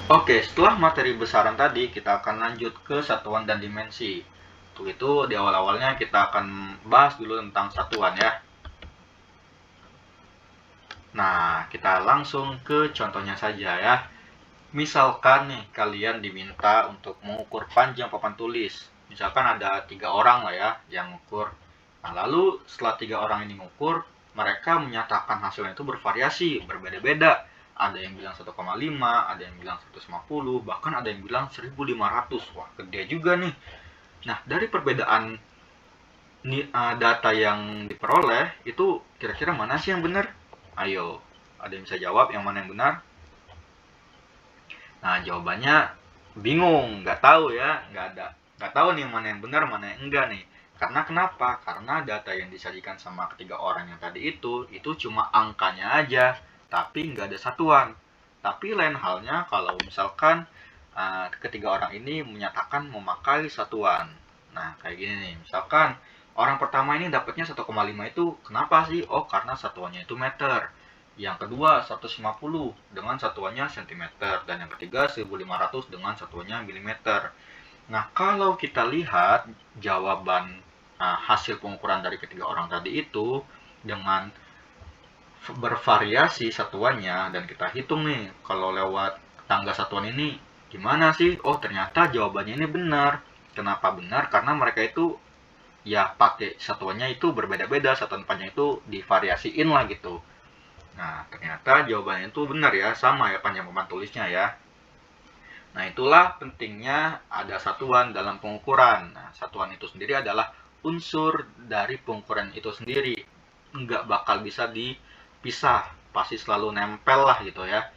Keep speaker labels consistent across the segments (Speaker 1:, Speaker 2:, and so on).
Speaker 1: Oke, setelah materi besaran tadi, kita akan lanjut ke satuan dan dimensi. Untuk itu, di awal-awalnya kita akan bahas dulu tentang satuan ya. Nah, kita langsung ke contohnya saja ya. Misalkan nih, kalian diminta untuk mengukur panjang papan tulis. Misalkan ada 3 orang lah ya yang mengukur. Nah, lalu setelah 3 orang ini mengukur, mereka menyatakan hasilnya itu bervariasi, berbeda-beda. Ada yang bilang 1,5, ada yang bilang 150, bahkan ada yang bilang 1.500. Wah, gede juga nih. Nah, dari perbedaan data yang diperoleh, itu kira-kira mana sih yang benar? Ayo, ada yang bisa jawab yang mana yang benar? Nah, jawabannya bingung, nggak tahu ya, nggak tahu nih mana yang benar, mana yang enggak nih. Karena kenapa? Karena data yang disajikan sama ketiga orang yang tadi itu cuma angkanya aja, tapi nggak ada satuan. Tapi lain halnya kalau misalkan ketiga orang ini menyatakan memakai satuan. Nah, kayak gini nih, misalkan orang pertama ini dapatnya 1,5 itu kenapa sih? Oh, karena satuannya itu meter. Yang kedua 150 dengan satuannya cm, dan yang ketiga 1500 dengan satuannya mm. Nah, kalau kita lihat jawaban hasil pengukuran dari ketiga orang tadi itu dengan bervariasi satuannya, dan kita hitung nih kalau lewat tangga satuan ini gimana sih? Oh, ternyata jawabannya ini benar. Kenapa benar? Karena mereka itu ya pakai satuannya itu berbeda-beda, satuan panjang itu divariasiin lah gitu. Nah, ternyata jawabannya itu benar ya, sama ya panjang papan tulisnya ya. Nah, itulah pentingnya ada satuan dalam pengukuran. Nah, satuan itu sendiri adalah unsur dari pengukuran itu sendiri. Nggak bakal bisa dipisah, pasti selalu nempel lah gitu ya.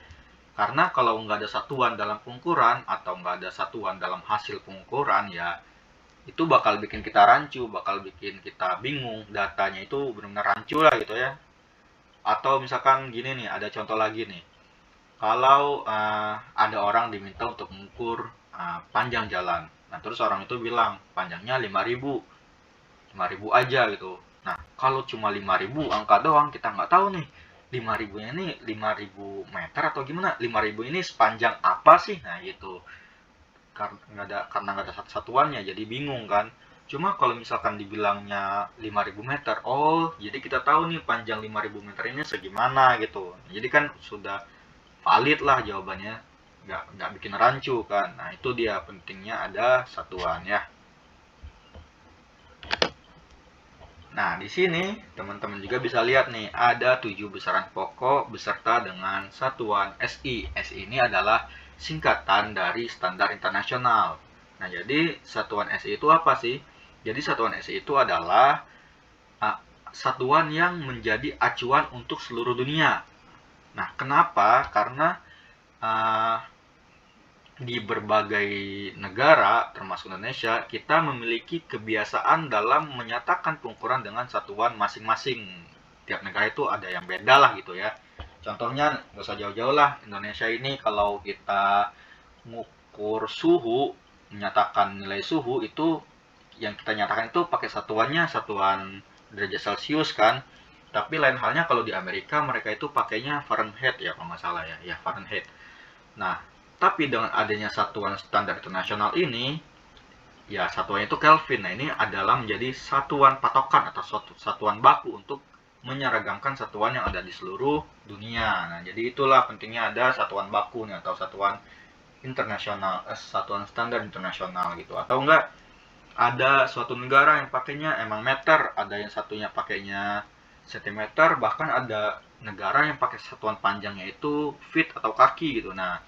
Speaker 1: Karena kalau nggak ada satuan dalam pengukuran atau nggak ada satuan dalam hasil pengukuran ya, itu bakal bikin kita rancu, bakal bikin kita bingung, datanya itu benar-benar rancu lah gitu ya. Atau misalkan gini nih, ada contoh lagi nih. Kalau ada orang diminta untuk mengukur panjang jalan. Nah, terus orang itu bilang panjangnya 5.000, 5.000 aja gitu. Nah, kalau cuma 5.000 angka doang, kita nggak tahu nih 5.000-nya ini 5.000 meter atau gimana. 5.000 ini sepanjang apa sih? Nah, gitu. Karena nggak ada satuannya, jadi bingung kan. Cuma kalau misalkan dibilangnya 5.000 meter, oh, jadi kita tahu nih panjang 5.000 meter ini segimana gitu. Jadi kan sudah valid lah jawabannya, nggak bikin rancu kan. Nah, itu dia pentingnya ada satuan ya. Nah, di sini teman-teman juga bisa lihat nih, ada 7 besaran pokok beserta dengan satuan SI. SI ini adalah singkatan dari standar internasional. Nah, jadi satuan SI itu apa sih? Jadi satuan SI itu adalah satuan yang menjadi acuan untuk seluruh dunia. Nah, kenapa? Karena uh, di berbagai negara, termasuk Indonesia, kita memiliki kebiasaan dalam menyatakan pengukuran dengan satuan masing-masing. Tiap negara itu ada yang beda lah gitu ya. Contohnya, nggak usah jauh-jauh lah, Indonesia ini kalau kita mengukur suhu, menyatakan nilai suhu itu, yang kita nyatakan itu pakai satuannya, satuan derajat Celcius kan. Tapi lain halnya kalau di Amerika, mereka itu pakainya Fahrenheit ya, kalau nggak salah ya, ya Fahrenheit. Nah, tapi dengan adanya satuan standar internasional ini, ya satuannya itu Kelvin. Nah, ini adalah menjadi satuan patokan atau satuan baku untuk menyeragamkan satuan yang ada di seluruh dunia. Nah, jadi itulah pentingnya ada satuan baku nih, atau satuan internasional, satuan standar internasional gitu. Atau enggak, ada suatu negara yang pakainya emang meter, ada yang satunya pakainya sentimeter, bahkan ada negara yang pakai satuan panjangnya itu feet atau kaki gitu. Nah,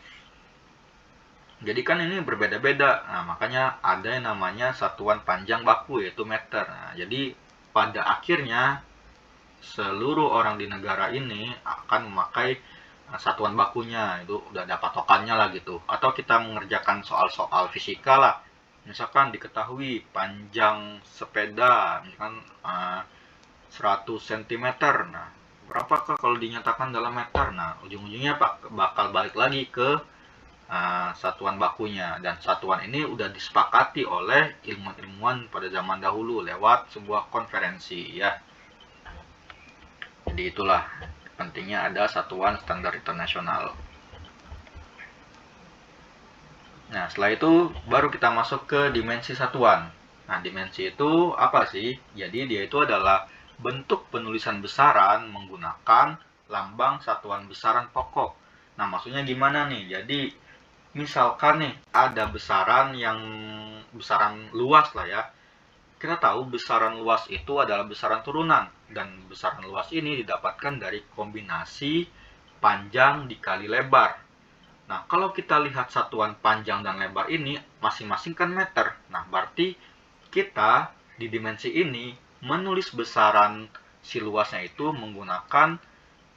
Speaker 1: jadi kan ini berbeda-beda. Nah, makanya ada yang namanya satuan panjang baku yaitu meter. Nah, jadi pada akhirnya seluruh orang di negara ini akan memakai satuan bakunya. Itu udah ada patokannya lah gitu. Atau kita mengerjakan soal-soal fisika lah. Misalkan diketahui panjang sepeda misalkan 100 cm. Nah, berapakah kalau dinyatakan dalam meter? Nah, ujung-ujungnya bakal balik lagi ke satuan bakunya, dan satuan ini udah disepakati oleh ilmuwan-ilmuwan pada zaman dahulu lewat sebuah konferensi ya. Jadi itulah pentingnya ada satuan standar internasional. Nah, setelah itu baru kita masuk ke dimensi satuan. Nah, dimensi itu apa sih? Jadi dia itu adalah bentuk penulisan besaran menggunakan lambang satuan besaran pokok. Nah, maksudnya gimana nih? Jadi, misalkan nih ada besaran luas lah ya. Kita tahu besaran luas itu adalah besaran turunan, dan besaran luas ini didapatkan dari kombinasi panjang dikali lebar. Nah, kalau kita lihat satuan panjang dan lebar ini masing-masing kan meter. Nah, berarti kita di dimensi ini menulis besaran si luasnya itu menggunakan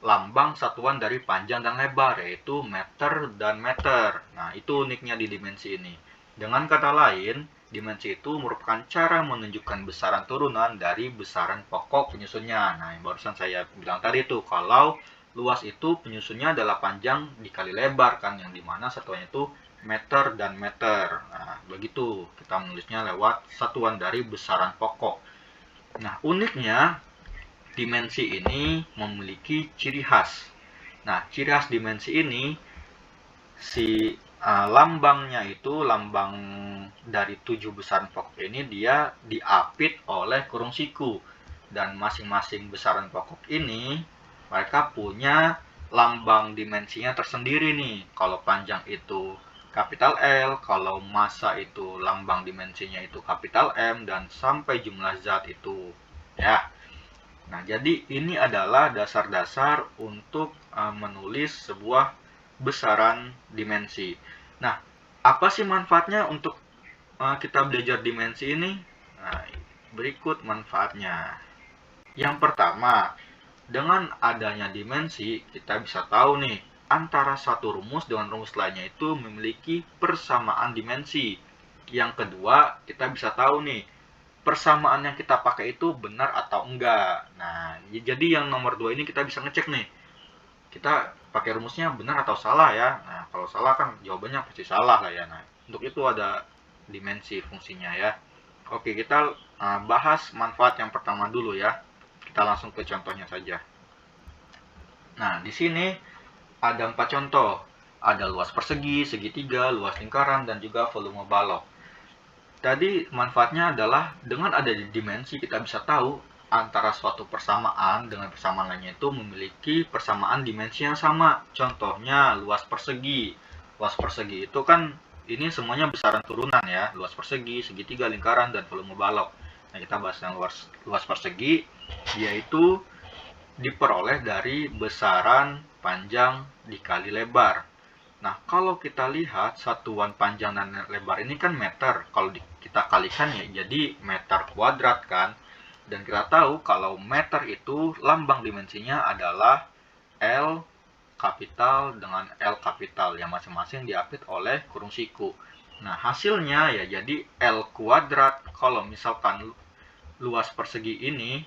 Speaker 1: lambang satuan dari panjang dan lebar, yaitu meter dan meter. Nah, itu uniknya di dimensi ini. Dengan kata lain, dimensi itu merupakan cara menunjukkan besaran turunan dari besaran pokok penyusunnya. Nah, yang barusan saya bilang tadi itu, kalau luas itu penyusunnya adalah panjang dikali lebar kan, yang dimana satuannya itu meter dan meter. Nah, begitu kita menulisnya lewat satuan dari besaran pokok. Nah, uniknya dimensi ini memiliki ciri khas. Nah, ciri khas dimensi ini, si lambangnya itu, lambang dari 7 besaran pokok ini, dia diapit oleh kurung siku. Dan masing-masing besaran pokok ini, mereka punya lambang dimensinya tersendiri nih. Kalau panjang itu kapital L, kalau massa itu lambang dimensinya itu kapital M, dan sampai jumlah zat itu ya. Nah, jadi ini adalah dasar-dasar untuk menulis sebuah besaran dimensi. Nah, apa sih manfaatnya untuk kita belajar dimensi ini? Nah, berikut manfaatnya. Yang pertama, dengan adanya dimensi, kita bisa tahu nih, antara satu rumus dengan rumus lainnya itu memiliki persamaan dimensi. Yang kedua, kita bisa tahu nih, persamaan yang kita pakai itu benar atau enggak. Nah, jadi yang nomor 2 ini kita bisa ngecek nih, kita pakai rumusnya benar atau salah ya. Nah, kalau salah kan jawabannya pasti salah lah ya. Nah, untuk itu ada dimensi fungsinya ya. Oke, kita bahas manfaat yang pertama dulu ya. Kita langsung ke contohnya saja. Nah, di sini ada 4 contoh. Ada luas persegi, segitiga, luas lingkaran, dan juga volume balok. Tadi manfaatnya adalah dengan ada dimensi kita bisa tahu antara suatu persamaan dengan persamaan lainnya itu memiliki persamaan dimensi yang sama. Contohnya luas persegi. Luas persegi itu kan ini semuanya besaran turunan ya. Luas persegi, segitiga, lingkaran, dan volume balok. Nah, kita bahas yang luas persegi, yaitu diperoleh dari besaran panjang dikali lebar. Nah, kalau kita lihat satuan panjang dan lebar ini kan meter. Kalau kita kalikan ya jadi meter kuadrat kan. Dan kita tahu kalau meter itu lambang dimensinya adalah L kapital dengan L kapital yang masing-masing diapit oleh kurung siku. Nah, hasilnya ya jadi L kuadrat kalau misalkan luas persegi ini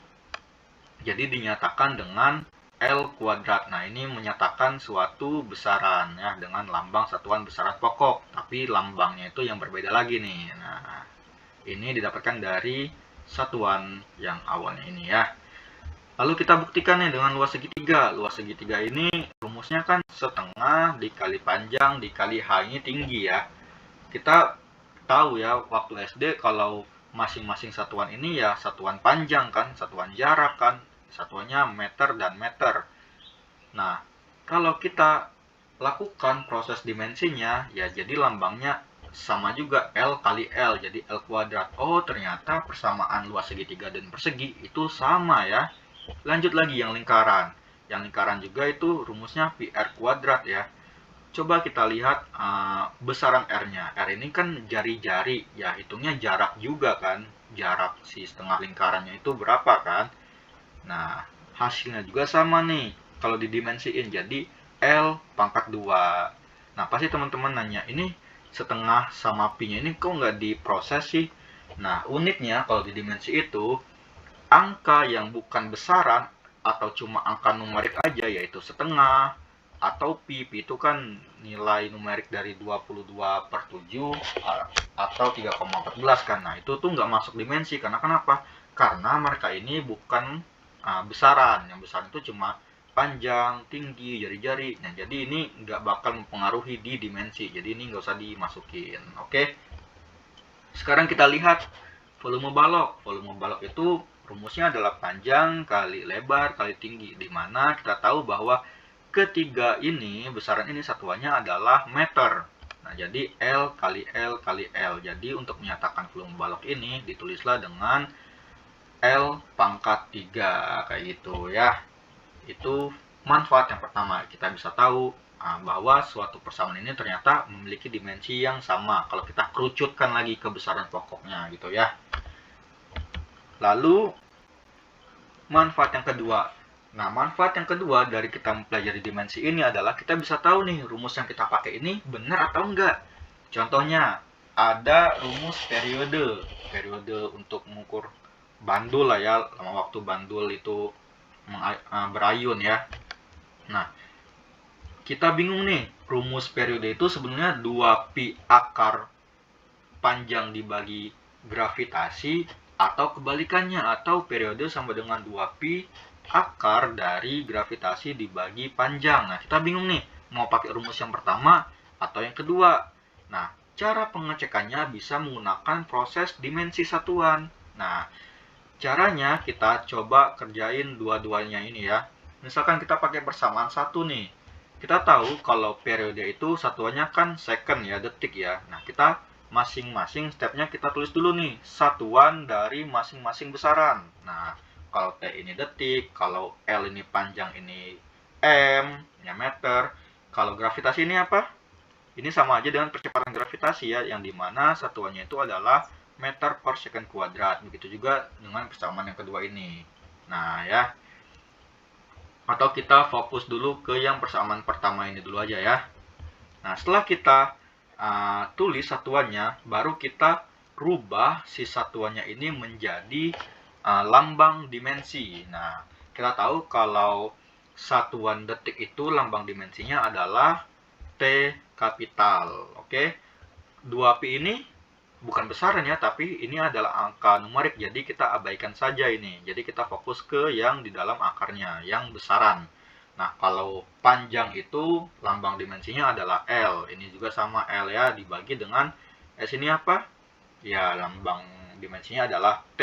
Speaker 1: jadi dinyatakan dengan L kuadrat. Nah, ini menyatakan suatu besaran ya dengan lambang satuan besaran pokok, tapi lambangnya itu yang berbeda lagi nih. Nah, ini didapatkan dari satuan yang awalnya ini ya. Lalu kita buktikan nih dengan luas segitiga. Luas segitiga ini rumusnya kan setengah dikali panjang dikali H, ini tinggi ya. Kita tahu ya waktu SD kalau masing-masing satuan ini ya satuan panjang kan, satuan jarak kan, satuannya meter dan meter. Nah, kalau kita lakukan proses dimensinya, ya jadi lambangnya sama juga L kali L, jadi L kuadrat. Oh, ternyata persamaan luas segitiga dan persegi itu sama ya. Lanjut lagi yang lingkaran. Yang lingkaran juga itu rumusnya PR kuadrat ya. Coba kita lihat besaran R-nya. R ini kan jari-jari, ya hitungnya jarak juga kan. Jarak si setengah lingkarannya itu berapa kan. Nah, hasilnya juga sama nih. Kalau didimensiin jadi L pangkat 2. Nah, pasti teman-teman nanya, ini setengah sama pi-nya ini kok nggak diproses sih? Nah, uniknya kalau di dimensi itu, angka yang bukan besaran atau cuma angka numerik aja, yaitu setengah, atau pi itu kan nilai numerik dari 22/7 atau 3,14 kan. Nah, itu tuh nggak masuk dimensi. Karena kenapa? Karena mereka ini bukan besaran. Yang besaran itu cuma panjang, tinggi, jari-jari. Nah, jadi ini nggak bakal mempengaruhi di dimensi. Jadi ini nggak usah dimasukin. Oke. Sekarang kita lihat volume balok. Volume balok itu rumusnya adalah panjang kali lebar kali tinggi. Dimana kita tahu bahwa ketiga ini, besaran ini satuannya adalah meter. Nah, jadi L kali L kali L. Jadi untuk menyatakan volume balok ini ditulislah dengan L pangkat 3 kayak gitu ya. Itu manfaat yang pertama. Kita bisa tahu bahwa suatu persamaan ini ternyata memiliki dimensi yang sama kalau kita kerucutkan lagi ke besaran pokoknya gitu ya. Lalu manfaat yang kedua. Nah, manfaat yang kedua dari kita mempelajari dimensi ini adalah kita bisa tahu nih rumus yang kita pakai ini benar atau enggak. Contohnya, ada rumus periode. Periode untuk mengukur bandul lah ya, lama waktu bandul itu berayun ya. Nah, kita bingung nih, rumus periode itu sebenarnya 2pi akar panjang dibagi gravitasi atau kebalikannya, atau periode sama dengan 2pi akar dari gravitasi dibagi panjang. Nah, kita bingung nih, mau pakai rumus yang pertama atau yang kedua. Nah, cara pengecekannya bisa menggunakan proses dimensi satuan. Nah, caranya kita coba kerjain dua-duanya ini ya. Misalkan kita pakai persamaan satu nih. Kita tahu kalau periode itu satuannya kan second ya, detik ya. Nah, kita masing-masing stepnya kita tulis dulu nih, satuan dari masing-masing besaran. Nah, kalau T ini detik, kalau L ini panjang, ini M, ya meter. Kalau gravitasi ini apa? Ini sama aja dengan percepatan gravitasi ya, yang dimana satuannya itu adalah meter per second kuadrat. Begitu juga dengan persamaan yang kedua ini. Nah ya, atau kita fokus dulu ke yang persamaan pertama ini dulu aja ya. Nah, setelah kita tulis satuannya, baru kita rubah si satuannya ini menjadi lambang dimensi. Nah, kita tahu kalau satuan detik itu lambang dimensinya adalah T kapital. Oke, 2pi ini bukan besaran ya, tapi ini adalah angka numerik, jadi kita abaikan saja ini. Jadi kita fokus ke yang di dalam akarnya, yang besaran. Nah, kalau panjang itu lambang dimensinya adalah L. Ini juga sama L ya, dibagi dengan S ini apa? Ya, lambang dimensinya adalah T.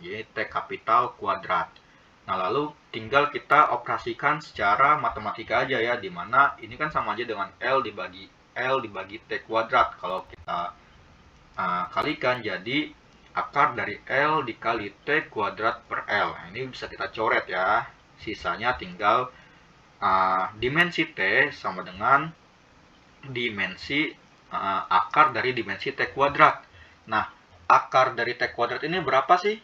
Speaker 1: Jadi T kapital kuadrat. Nah, lalu tinggal kita operasikan secara matematika aja ya, dimana ini kan sama aja dengan L dibagi T kuadrat. Kalau kita kalikan jadi akar dari L dikali T kuadrat per L. Nah, ini bisa kita coret ya. Sisanya tinggal dimensi T sama dengan dimensi akar dari dimensi T kuadrat. Nah, akar dari T kuadrat ini berapa sih?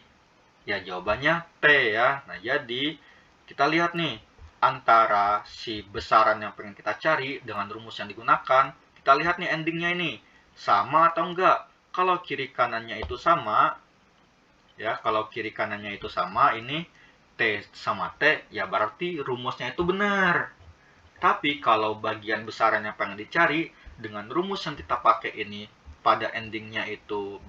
Speaker 1: Ya, jawabannya T ya. Nah, jadi kita lihat nih, antara si besaran yang pengen kita cari dengan rumus yang digunakan, kita lihat nih endingnya ini, sama atau enggak. Kalau kiri kanannya itu sama, ya, kalau kiri kanannya itu sama, ini T sama T, ya berarti rumusnya itu benar. Tapi kalau bagian besaran yang pengen dicari, dengan rumus yang kita pakai ini, pada endingnya itu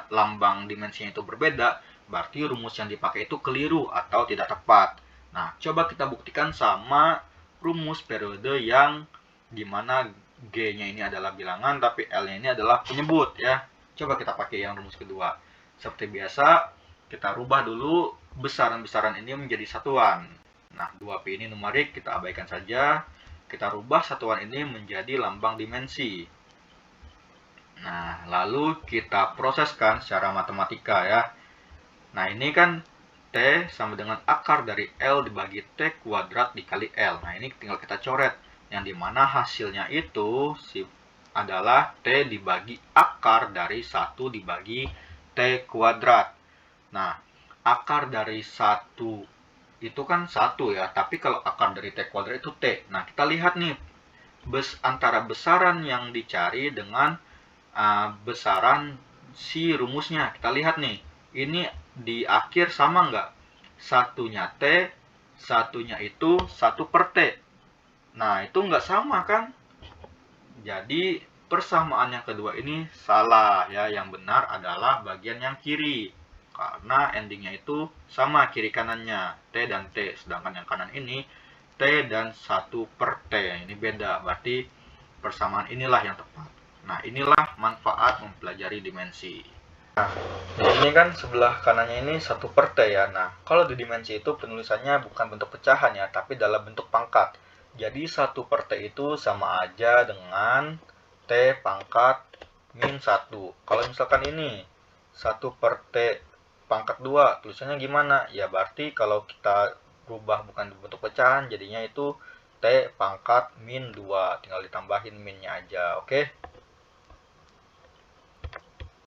Speaker 1: lambang dimensinya itu berbeda, berarti rumus yang dipakai itu keliru atau tidak tepat. Nah, coba kita buktikan sama rumus periode yang dimana G-nya ini adalah bilangan, tapi L-nya ini adalah penyebut ya. Coba kita pakai yang rumus kedua. Seperti biasa, kita rubah dulu besaran-besaran ini menjadi satuan. Nah, 2pi ini numerik, kita abaikan saja. Kita rubah satuan ini menjadi lambang dimensi. Nah, lalu kita proseskan secara matematika ya. Nah, ini kan T sama dengan akar dari L dibagi T kuadrat dikali L. Nah, ini tinggal kita coret. Yang dimana hasilnya itu adalah T dibagi akar dari 1 dibagi T kuadrat. Nah, akar dari 1 itu kan 1 ya, tapi kalau akar dari T kuadrat itu T. Nah, kita lihat nih, antara besaran yang dicari dengan besaran si rumusnya. Kita lihat nih, ini di akhir sama nggak? Satunya T, satunya itu 1 per T. Nah, itu nggak sama kan? Jadi, persamaan yang kedua ini salah ya. Yang benar adalah bagian yang kiri. karena endingnya itu sama kiri kanannya, T dan T. Sedangkan yang kanan ini T dan 1/T. Ini beda, berarti persamaan inilah yang tepat. Nah, inilah manfaat mempelajari dimensi. Nah, di sini kan sebelah kanannya ini 1/T ya. Nah, kalau di dimensi itu penulisannya bukan bentuk pecahan ya, tapi dalam bentuk pangkat. Jadi 1/T itu sama aja dengan T pangkat min 1. Kalau misalkan ini 1/T pangkat 2, tulisannya gimana? Ya berarti kalau kita rubah bukan bentuk pecahan, jadinya itu T pangkat min 2. Tinggal ditambahin minnya aja, oke?